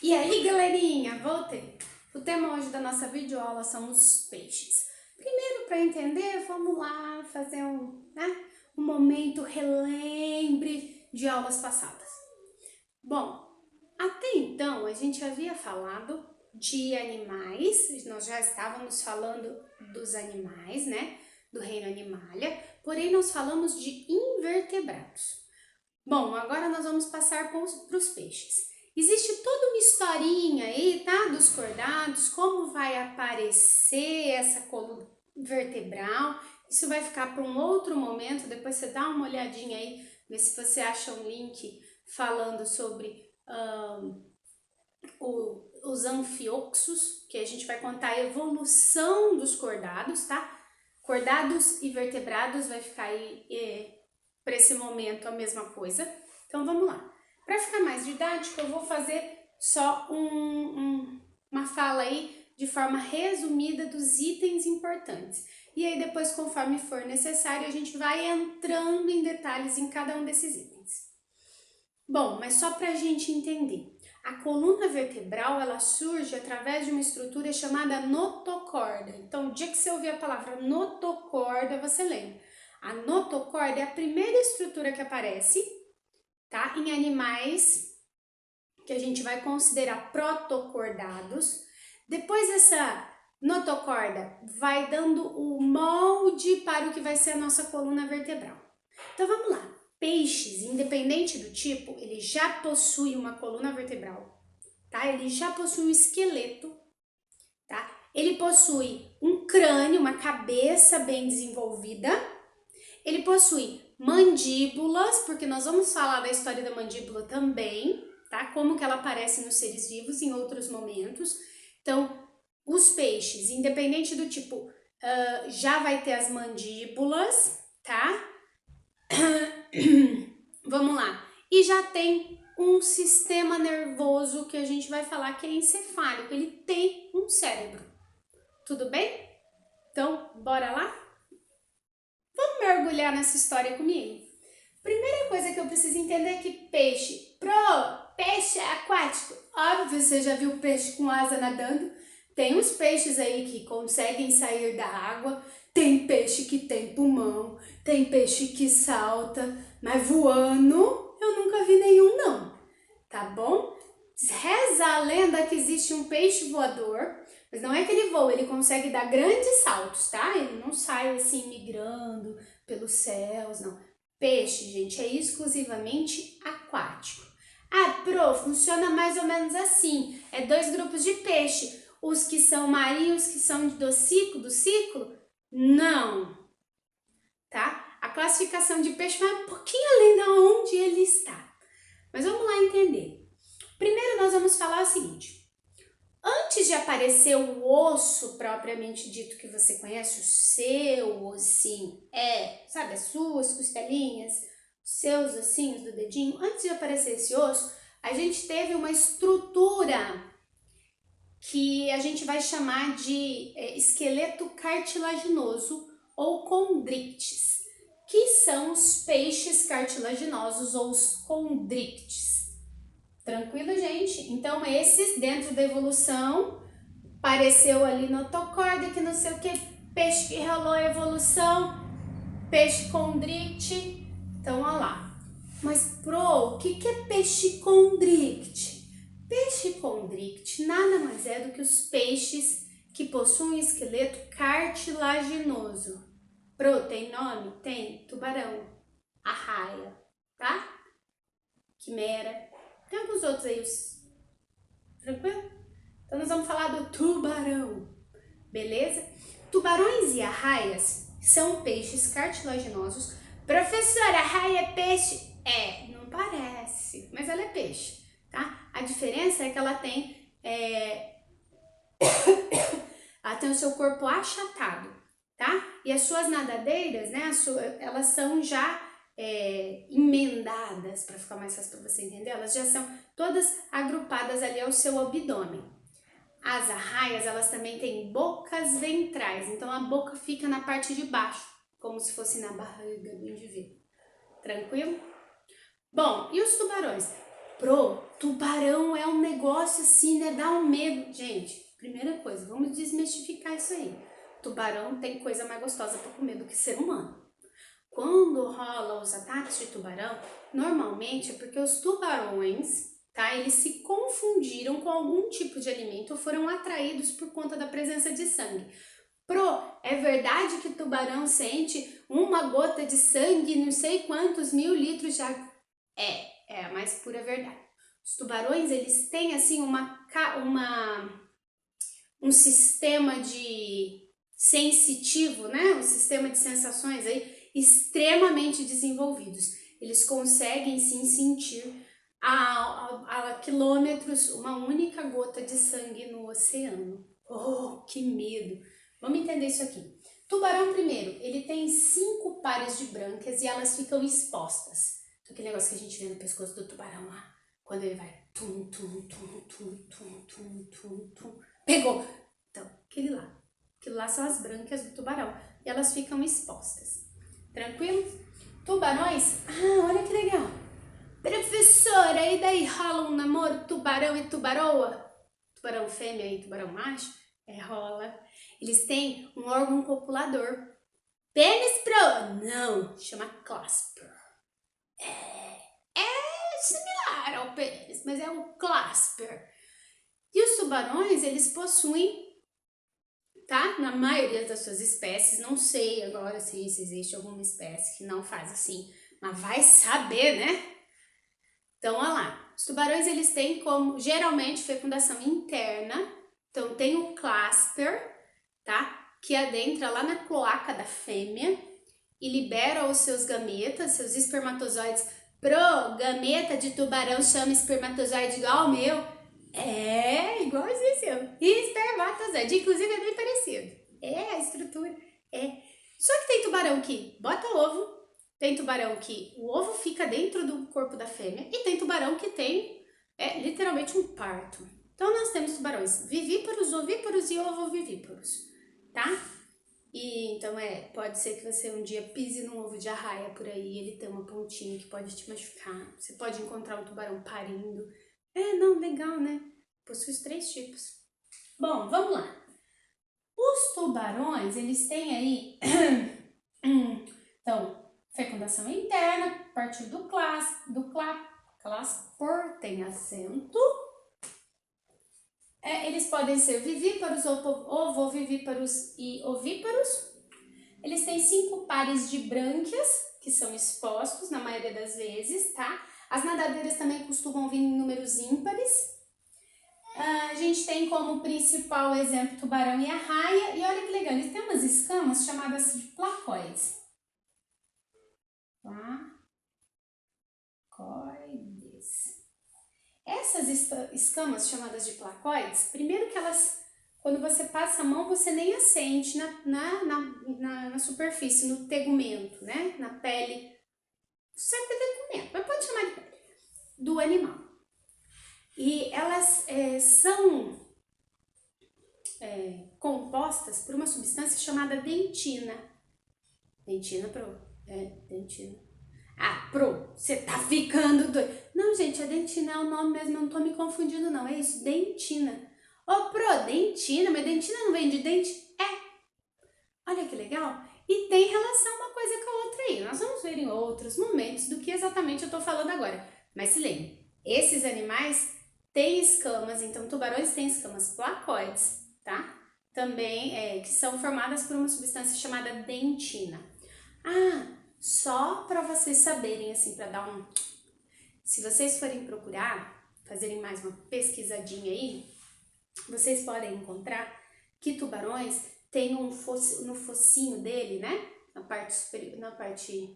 E aí, galerinha, voltei. O tema hoje da nossa videoaula são os peixes. Primeiro, para entender, vamos lá fazer um momento relembre de aulas passadas. Bom, até então a gente havia falado de animais, nós já estávamos falando dos animais, né, do reino animalia, porém nós falamos de invertebrados. Bom, agora nós vamos passar para os peixes. Existe toda uma historinha aí, tá? Dos cordados, como vai aparecer essa coluna vertebral. Isso vai ficar para um outro momento, depois você dá uma olhadinha aí, vê se você acha um link falando sobre os anfioxos, que a gente vai contar a evolução dos cordados, tá? Cordados e vertebrados vai ficar aí para esse momento a mesma coisa. Então vamos lá. Para ficar mais didático, eu vou fazer só uma fala aí de forma resumida dos itens importantes. E aí depois, conforme for necessário, a gente vai entrando em detalhes em cada um desses itens. Bom, mas só para a gente entender. A coluna vertebral, ela surge através de uma estrutura chamada notocorda. Então, o dia que você ouvir a palavra notocorda, você lembra. A notocorda é a primeira estrutura que aparece, tá? Em animais que a gente vai considerar protocordados. Depois essa notocorda vai dando o molde para o que vai ser a nossa coluna vertebral. Então vamos lá. Peixes, independente do tipo, ele já possui uma coluna vertebral, tá? Ele já possui um esqueleto, tá? Ele possui um crânio, uma cabeça bem desenvolvida. Ele possui mandíbulas, porque nós vamos falar da história da mandíbula também, tá? Como que ela aparece nos seres vivos em outros momentos. Então, os peixes, independente do tipo, já vai ter as mandíbulas, tá? Vamos lá. E já tem um sistema nervoso que a gente vai falar que é encefálico. Ele tem um cérebro. Tudo bem? Então, bora lá? Vamos mergulhar nessa história comigo? Primeira coisa que eu preciso entender é que peixe é aquático. Óbvio, você já viu peixe com asa nadando. Tem uns peixes aí que conseguem sair da água, tem peixe que tem pulmão, tem peixe que salta, mas voando eu nunca vi nenhum não, tá bom? Reza a lenda que existe um peixe voador, mas não é que ele voa, ele consegue dar grandes saltos, tá? Ele não sai assim migrando pelos céus, não. Peixe, gente, é exclusivamente aquático. Ah, funciona mais ou menos assim. É dois grupos de peixe. Os que são marinhos, que são do ciclo? Não, tá? A classificação de peixe vai um pouquinho além de onde ele está. Mas vamos lá entender. Primeiro nós vamos falar o seguinte. Antes de aparecer o osso propriamente dito que você conhece, o seu ossinho, sabe, as suas costelinhas, os seus ossinhos do dedinho, antes de aparecer esse osso, a gente teve uma estrutura que a gente vai chamar de esqueleto cartilaginoso ou condrictes, que são os peixes cartilaginosos ou os condrictes. Tranquilo, gente? Então, esses dentro da evolução, apareceu ali notocorda, que não sei o que, peixe que rolou a evolução, peixe condricte. Então, olha lá. Mas, o que é peixe condricte? Peixe condricte nada mais é do que os peixes que possuem esqueleto cartilaginoso. Tem nome? Tem. Tubarão, arraia, tá? Quimera. Tem alguns outros aí, tranquilo? Então nós vamos falar do tubarão, beleza? Tubarões e arraias são peixes cartilaginosos. Professora, arraia é peixe? Não parece, mas ela é peixe, tá? A diferença é que ela tem, ela tem o seu corpo achatado, tá? E as suas nadadeiras, né, elas são já emendadas, para ficar mais fácil para você entender, elas já são todas agrupadas ali ao seu abdômen. As arraias, elas também têm bocas ventrais, então a boca fica na parte de baixo, como se fosse na barriga do indivíduo. Tranquilo? Bom, e os tubarões? Tubarão é um negócio assim, né? Dá um medo. Gente, primeira coisa, vamos desmistificar isso aí. Tubarão tem coisa mais gostosa para comer do que ser humano. Quando rola os ataques de tubarão, normalmente é porque os tubarões, tá? Eles se confundiram com algum tipo de alimento ou foram atraídos por conta da presença de sangue. É verdade que tubarão sente uma gota de sangue, não sei quantos mil litros de água? É a mais pura verdade. Os tubarões, eles têm assim um sistema de sensitivo, né? Um sistema de sensações aí extremamente desenvolvidos. Eles conseguem sim sentir a quilômetros uma única gota de sangue no oceano. Oh, que medo! Vamos entender isso aqui. Tubarão, primeiro, ele tem 5 pares de brânquias e elas ficam expostas. Aquele negócio que a gente vê no pescoço do tubarão lá, quando ele vai tum, tum, tum, tum, tum, tum, tum, tum. Pegou! Então, aquilo lá são as brânquias do tubarão e elas ficam expostas. Tranquilo? Tubarões? Ah, olha que legal! Professora, e daí rola um namoro tubarão e tubaroa? Tubarão fêmea e tubarão macho? Rola. Eles têm um órgão copulador. Pênis pro? Não, chama clasper. É similar ao pênis, mas é o clasper. E os tubarões, eles possuem, tá? Na maioria das suas espécies, não sei agora se existe alguma espécie que não faz assim, mas vai saber, né? Então, olha lá. Os tubarões, eles têm como, geralmente, fecundação interna. Então, tem o clasper, tá? Que adentra lá na cloaca da fêmea e libera os seus gametas, seus espermatozoides. Gameta de tubarão chama espermatozoide igual ao meu. Igualzinho seu. Espermatozoide. Inclusive, é bem parecido. A estrutura. Só que tem tubarão que bota ovo, tem tubarão que o ovo fica dentro do corpo da fêmea e tem tubarão que tem literalmente um parto. Então, nós temos tubarões vivíparos, ovíparos e ovovivíparos, tá? E então pode ser que você um dia pise num ovo de arraia por aí, ele tem uma pontinha que pode te machucar. Você pode encontrar um tubarão parindo. Não, legal, né? Possui os 3 tipos. Bom, vamos lá. Os tubarões, eles têm aí, então, fecundação interna, a partir do clasper, tem acento. Eles podem ser vivíparos, ovovivíparos e ovíparos. Eles têm 5 pares de brânquias, que são expostos na maioria das vezes, tá? As nadadeiras também costumam vir em números ímpares. A gente tem como principal exemplo tubarão e arraia. E olha que legal, eles têm umas escamas chamadas de placoides. Placoides. Essas escamas chamadas de placoides, primeiro que elas, quando você passa a mão, você nem a sente na superfície, no tegumento, né? Na pele, certo tegumento, mas pode chamar de pele, do animal. E elas são compostas por uma substância chamada dentina. Dentina, dentina. Você tá ficando doido. Não, gente, a dentina é o nome mesmo, eu não tô me confundindo não, é isso, dentina. Dentina, mas dentina não vem de dente? Olha que legal. E tem relação uma coisa com a outra aí. Nós vamos ver em outros momentos do que exatamente eu tô falando agora. Mas se lembre, esses animais têm escamas, então tubarões têm escamas placoides, tá? Também que são formadas por uma substância chamada dentina. Só para vocês saberem, assim, para dar um... Se vocês forem procurar, fazerem mais uma pesquisadinha aí, vocês podem encontrar que tubarões têm no focinho dele, né? Na parte superior, na parte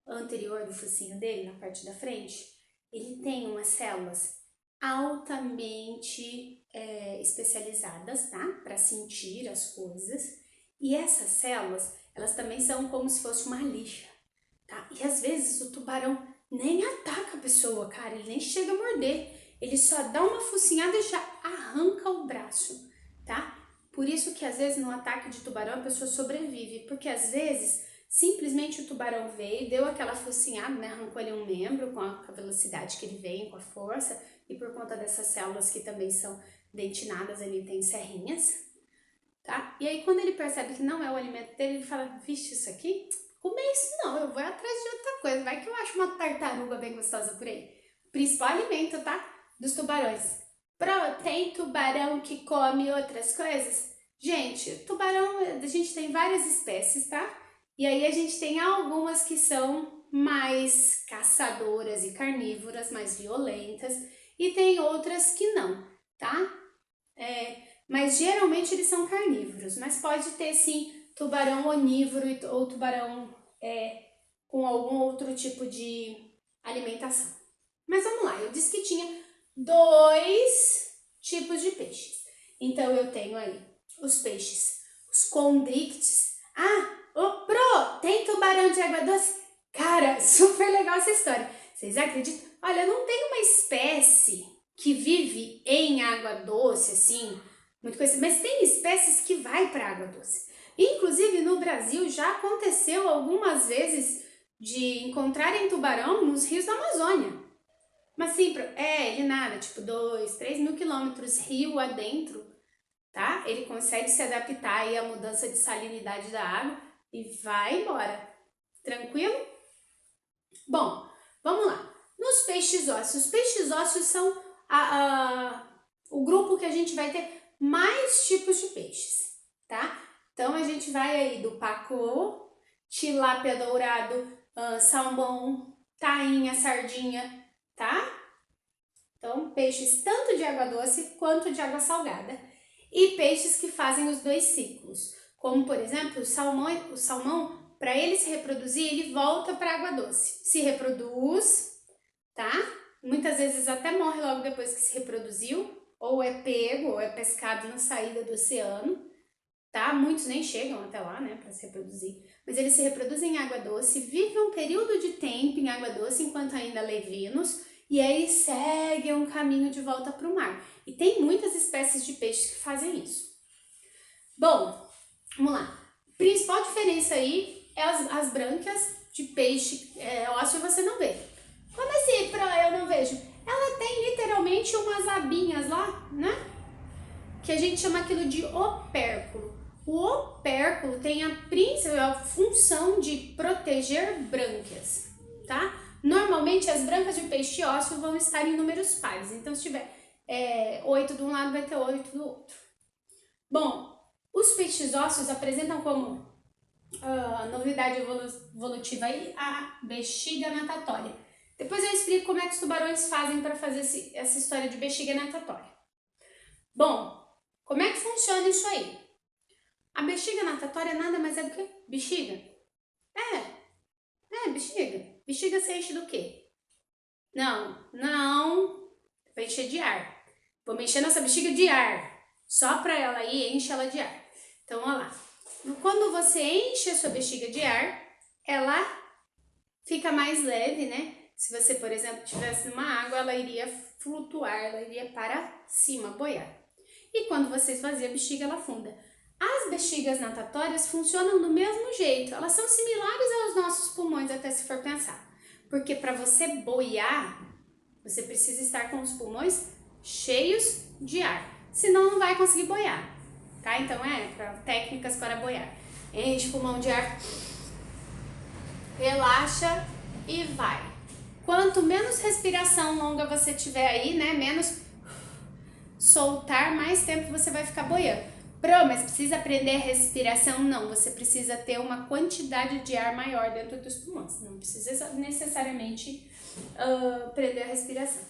anterior do focinho dele, na parte da frente, ele tem umas células altamente especializadas, tá? Para sentir as coisas. E essas células, elas também são como se fosse uma lixa, tá? E às vezes o tubarão nem ataca a pessoa, cara, ele nem chega a morder. Ele só dá uma focinhada e já arranca o braço, tá? Por isso que às vezes no ataque de tubarão a pessoa sobrevive, porque às vezes Simplesmente o tubarão veio, deu aquela focinhada, né? Arrancou ali um membro com a velocidade que ele vem, com a força, e por conta dessas células que também são dentinadas, ele tem serrinhas, tá? E aí quando ele percebe que não é o alimento dele, ele fala, vixe, isso aqui? Comer isso não, eu vou atrás de outra coisa, vai que eu acho uma tartaruga bem gostosa por aí. Principal alimento, tá? Dos tubarões. Tem tubarão que come outras coisas? Gente, tubarão, a gente tem várias espécies, tá? E aí a gente tem algumas que são mais caçadoras e carnívoras, mais violentas, e tem outras que não, tá? Mas geralmente eles são carnívoros, mas pode ter sim tubarão onívoro ou tubarão com algum outro tipo de alimentação. Mas vamos lá, eu disse que tinha 2 tipos de peixes. Então eu tenho aí os peixes, os condrictes. Tem tubarão de água doce? Cara, super legal essa história. Vocês acreditam? Olha, não tem uma espécie que vive em água doce, assim, muito conhecida, mas tem espécies que vai para água doce. Inclusive, no Brasil, já aconteceu algumas vezes de encontrarem tubarão nos rios da Amazônia. Mas sim, ele nada, tipo 2, 3 mil quilômetros rio adentro, tá? Ele consegue se adaptar aí à mudança de salinidade da água e vai embora. Tranquilo? Bom, vamos lá. Nos peixes ósseos. Os peixes ósseos são o grupo que a gente vai ter mais tipos de peixes, tá? Então, a gente vai aí do pacu, tilápia dourado, salmão, tainha, sardinha, tá? Então, peixes tanto de água doce quanto de água salgada. E peixes que fazem os 2 ciclos, como por exemplo, o salmão, para ele se reproduzir, ele volta para a água doce. Se reproduz, tá? Muitas vezes até morre logo depois que se reproduziu, ou é pego, ou é pescado na saída do oceano, tá? Muitos nem chegam até lá, né, para se reproduzir. Mas eles se reproduzem em água doce, vivem um período de tempo em água doce enquanto ainda levinos, e aí seguem um caminho de volta para o mar. E tem muitas espécies de peixes que fazem isso. Bom, vamos lá. Principal diferença aí é as brânquias de peixe ósseo você não vê. Como assim, eu não vejo? Ela tem literalmente umas abinhas lá, né? Que a gente chama aquilo de opérculo. O opérculo tem a função de proteger brânquias, tá? Normalmente as brâncas de peixe ósseo vão estar em números pares. Então, se tiver 8 de um lado, vai ter 8 do outro. Bom, os peixes ósseos apresentam como novidade evolutiva aí a bexiga natatória. Depois eu explico como é que os tubarões fazem para fazer essa história de bexiga natatória. Bom, como é que funciona isso aí? A bexiga natatória nada mais é do que bexiga. Bexiga. Bexiga você enche do quê? Não. Vai encher de ar. Vou encher nossa bexiga de ar. Só para ela aí, enche ela de ar. Então, olha lá. Quando você enche a sua bexiga de ar, ela fica mais leve, né? Se você, por exemplo, estivesse numa água, ela iria flutuar, ela iria para cima, boiar. E quando você esvazia a bexiga, ela afunda. As bexigas natatórias funcionam do mesmo jeito, elas são similares aos nossos pulmões, até se for pensar. Porque para você boiar, você precisa estar com os pulmões cheios de ar, senão não vai conseguir boiar, tá? Então para técnicas para boiar. Enche o pulmão de ar, relaxa e vai. Quanto menos respiração longa você tiver aí, né, menos soltar, mais tempo você vai ficar boiando. Mas precisa aprender a respiração? Não, você precisa ter uma quantidade de ar maior dentro dos pulmões. Não precisa necessariamente aprender a respiração.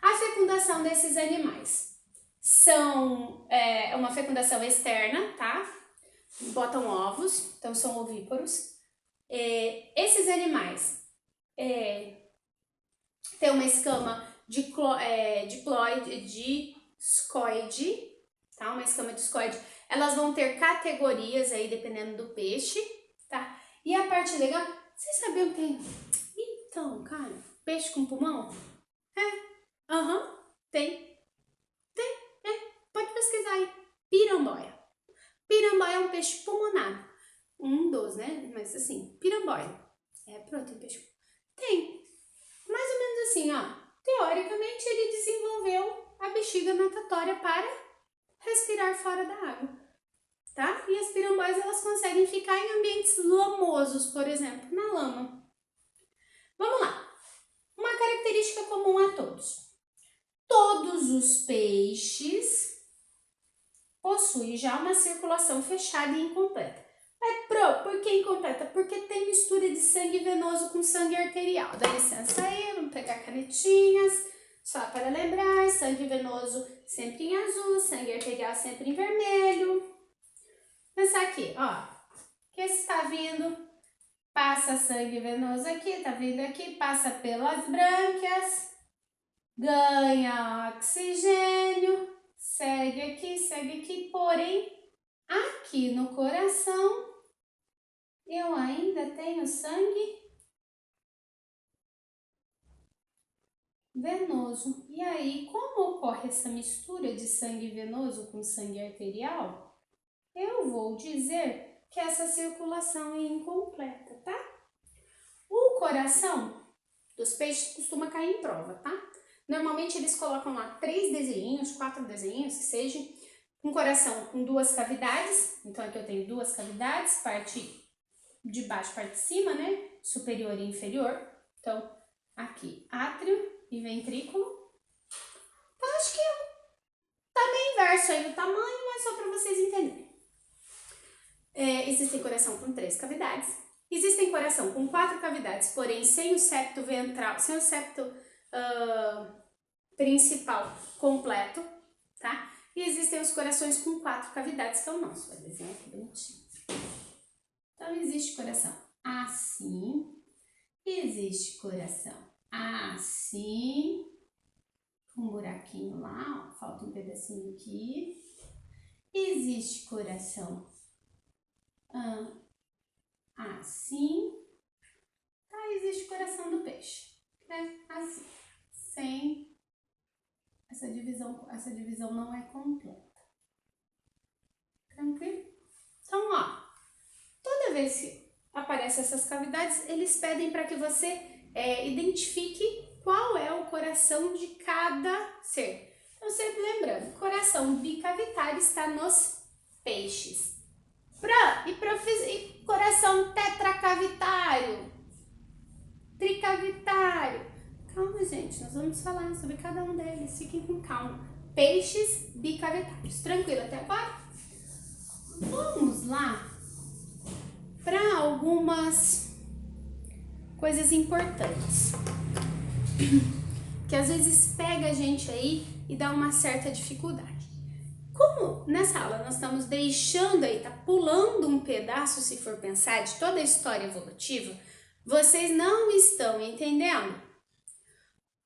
A fecundação desses animais são uma fecundação externa, tá? Botam ovos, então são ovíparos. Esses animais têm uma escama discoide, tá? Uma escama discoide. Elas vão ter categorias aí, dependendo do peixe, tá? E a parte legal, vocês sabiam que tem... Então, cara, peixe com pulmão? Tem. Pode pesquisar aí. Piramboia. Piramboia é um peixe pulmonar. um dos, né? Mas assim, piramboide. Tem peixe? Tem. Mais ou menos assim, ó. Teoricamente, ele desenvolveu a bexiga natatória para respirar fora da água, tá? E as piramboides, elas conseguem ficar em ambientes lamosos, por exemplo, na lama. Vamos lá. Uma característica comum a todos. Todos os peixes possuem já uma circulação fechada e incompleta. Por que incompleta? Porque tem mistura de sangue venoso com sangue arterial. Dá licença aí, vamos pegar canetinhas. Só para lembrar, sangue venoso sempre em azul, sangue arterial sempre em vermelho. Pensar aqui, ó. Que está vindo, passa sangue venoso aqui, tá vindo aqui, passa pelas brânquias, ganha oxigênio, segue aqui, porém, aqui no coração, eu ainda tenho sangue venoso. E aí, como ocorre essa mistura de sangue venoso com sangue arterial, eu vou dizer que essa circulação é incompleta, tá? O coração dos peixes costuma cair em prova, tá? Normalmente eles colocam lá 3 desenhinhos, 4 desenhinhos, que seja, um coração com 2 cavidades. Então aqui eu tenho 2 cavidades, parte de baixo, parte de cima, né? Superior e inferior. Então aqui átrio e ventrículo. Então acho que tá meio inverso aí o tamanho, mas só para vocês entenderem. Existem coração com 3 cavidades. Existem coração com 4 cavidades, porém sem o septo ventral, sem o septo principal completo, tá? E existem os corações com 4 cavidades, que é o nosso. Vou desenhar aqui bonitinho. Então, existe coração assim, existe coração assim, um buraquinho lá, ó, falta um pedacinho aqui. Existe coração assim, tá? Existe coração do peixe, né? Assim, sem essa divisão não é completa. Tranquilo? Então, ó, toda vez que aparecem essas cavidades, eles pedem para que você identifique qual é o coração de cada ser. Então, sempre lembrando, coração bicavitário está nos peixes. E coração tetracavitário, tricavitário. Calma, gente, nós vamos falar sobre cada um deles, fiquem com calma. Peixes bicavitários, tranquilo até agora? Vamos lá para algumas coisas importantes que às vezes pega a gente aí e dá uma certa dificuldade. Como nessa aula nós estamos deixando aí, tá pulando um pedaço, se for pensar, de toda a história evolutiva, vocês não estão entendendo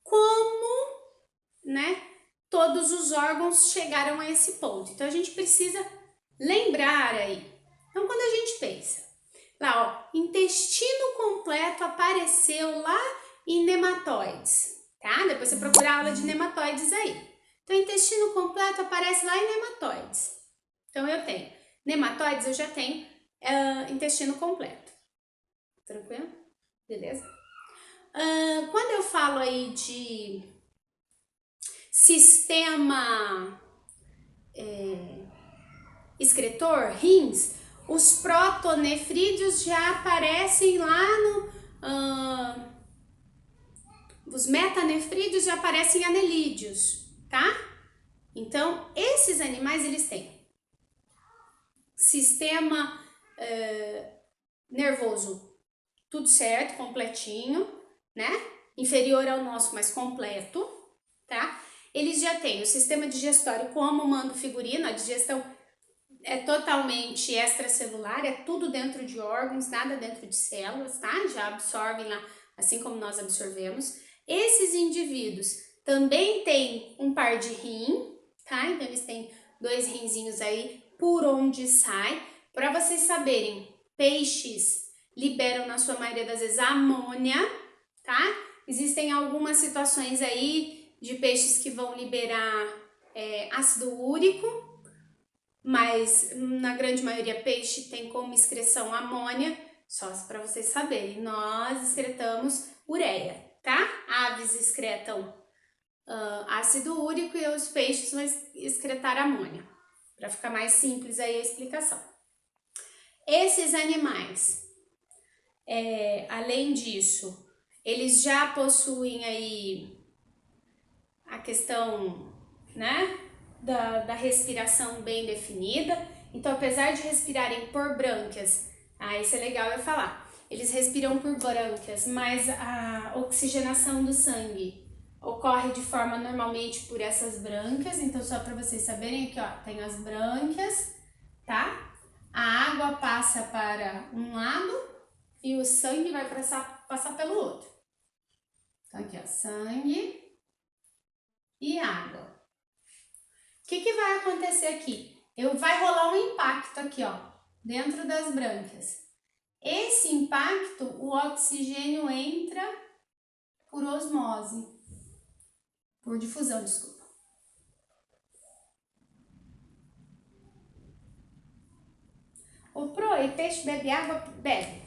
como, né, todos os órgãos chegaram a esse ponto. Então a gente precisa lembrar aí. Então quando a gente pensa, lá ó, intestino completo apareceu lá em nematóides, tá? Depois você procura a aula de nematóides aí. Então intestino completo aparece lá em nematóides. Então eu tenho nematóides, eu já tenho intestino completo. Tranquilo? Beleza? Quando eu falo aí de sistema excretor, rins, os protonefrídeos já aparecem lá no... os metanefrídeos já aparecem anelídeos, tá? Então, esses animais, eles têm sistema nervoso tudo certo, completinho, né? Inferior ao nosso, mas completo, tá? Eles já têm o sistema digestório, como manda o figurino, a digestão é totalmente extracelular, é tudo dentro de órgãos, nada dentro de células, tá? Já absorvem lá, assim como nós absorvemos. Esses indivíduos também têm um par de rim, tá? Então eles têm 2 rinzinhos aí por onde sai. Para vocês saberem, peixes liberam na sua maioria das vezes amônia, tá? Existem algumas situações aí de peixes que vão liberar ácido úrico, mas na grande maioria peixe tem como excreção amônia, só para vocês saberem. Nós excretamos ureia, tá? Aves excretam ácido úrico e os peixes vão excretar amônia, para ficar mais simples aí a explicação. Esses animais, além disso, eles já possuem aí a questão, né, da respiração bem definida. Então, apesar de respirarem por brânquias, isso é legal eu falar, eles respiram por brânquias, mas a oxigenação do sangue ocorre de forma normalmente por essas brânquias. Então, só para vocês saberem, aqui ó, tem as brânquias, tá? A água passa para um lado e o sangue vai passar pelo outro. Então, aqui ó, sangue e água. O que vai acontecer aqui? Vai rolar um impacto aqui, ó, dentro das brânquias. Esse impacto, o oxigênio entra por osmose, por difusão, desculpa. O peixe bebe água? Bebe.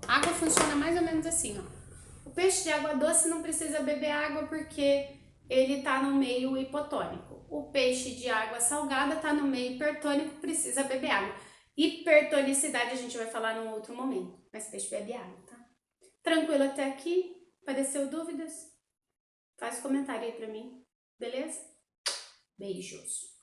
A água funciona mais ou menos assim, ó. O peixe de água doce não precisa beber água porque ele está no meio hipotônico. O peixe de água salgada está no meio hipertônico, precisa beber água. Hipertonicidade a gente vai falar num outro momento, mas peixe bebe água, tá? Tranquilo até aqui? Apareceu dúvidas? Faz comentário aí pra mim, beleza? Beijos!